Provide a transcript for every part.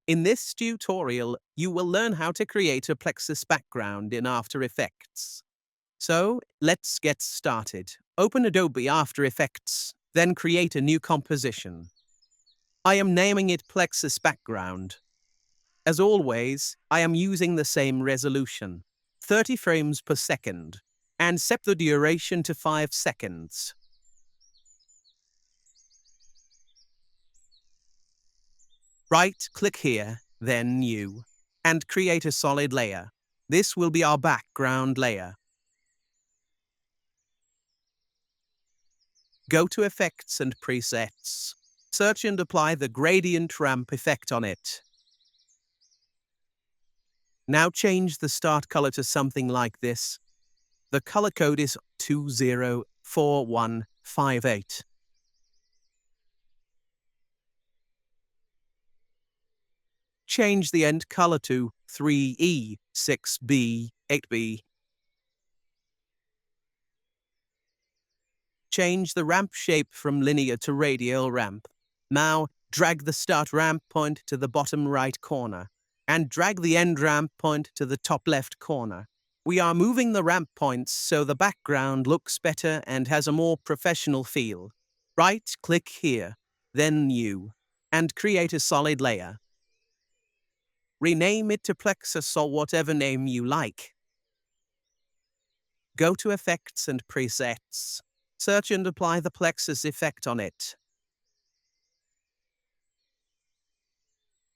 In this tutorial, you will learn how to create a Plexus background in After Effects. So, let's get started. Open Adobe After Effects, then create a new composition. I am naming it Plexus Background. As always, I am using the same resolution, 30 frames per second, and set the duration to 5 seconds. Right-click here, then New, and create a solid layer. This will be our background layer. Go to Effects and Presets. Search and apply the gradient ramp effect on it. Now change the start color to something like this. The color code is 204158. Change the end color to 3E, 6B, 8B. Change the ramp shape from linear to radial ramp. Now, drag the start ramp point to the bottom right corner, and drag the end ramp point to the top left corner. We are moving the ramp points so the background looks better and has a more professional feel. Right-click here, then New, and create a solid layer. Rename it to Plexus or whatever name you like. Go to Effects and Presets. Search and apply the Plexus effect on it.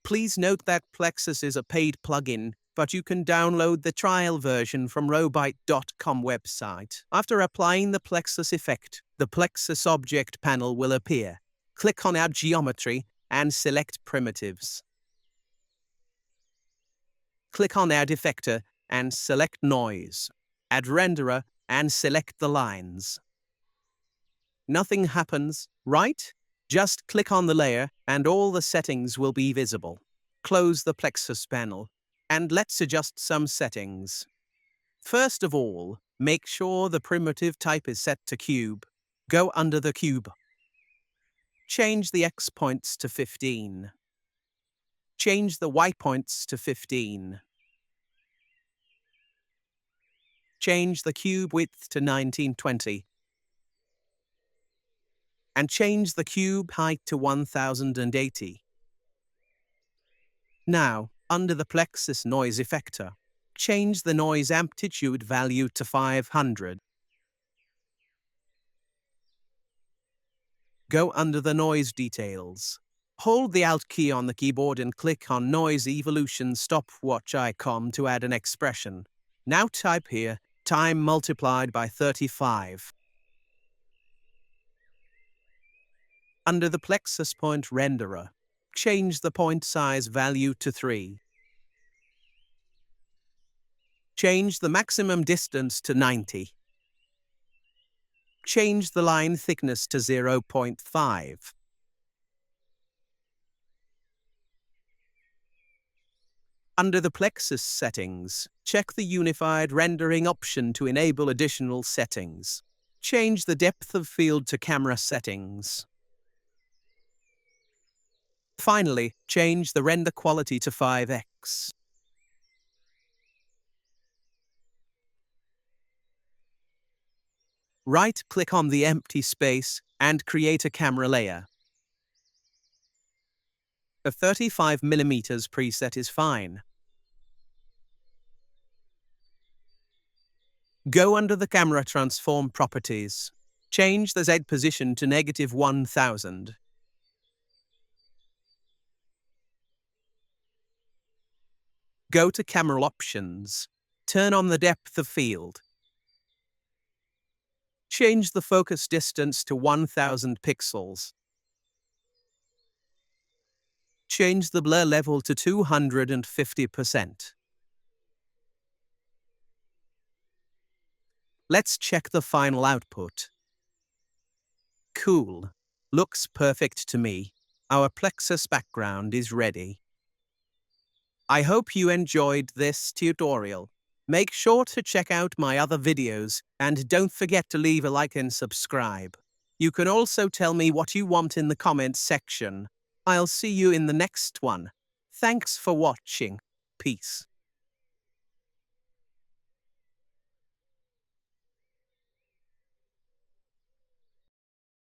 Please note that Plexus is a paid plugin, but you can download the trial version from robite.com website. After applying the Plexus effect, the Plexus object panel will appear. Click on Add Geometry and select Primitives. Click on Add Effector and select Noise. Add Renderer and select the lines. Nothing happens, right? Just click on the layer and all the settings will be visible. Close the Plexus panel and let's adjust some settings. First of all, make sure the primitive type is set to cube. Go under the cube. Change the X points to 15. Change the Y points to 15. Change the cube width to 1920. And change the cube height to 1080. Now, under the Plexus noise effector, change the noise amplitude value to 500. Go under the noise details. Hold the Alt key on the keyboard and click on Noise Evolution stopwatch icon to add an expression. Now type here, time multiplied by 35. Under the Plexus point renderer, change the point size value to 3. Change the maximum distance to 90. Change the line thickness to 0.5. Under the Plexus settings, check the Unified Rendering option to enable additional settings. Change the depth of field to camera settings. Finally, change the render quality to 5x. Right-click on the empty space and create a camera layer. A 35mm preset is fine. Go under the camera transform properties. Change the Z position to -1000. Go to Camera Options. Turn on the depth of field. Change the focus distance to 1000 pixels. Change the blur level to 250%. Let's check the final output. Cool. Looks perfect to me. Our Plexus background is ready. I hope you enjoyed this tutorial. Make sure to check out my other videos and don't forget to leave a like and subscribe. You can also tell me what you want in the comments section. I'll see you in the next one. Thanks for watching. Peace.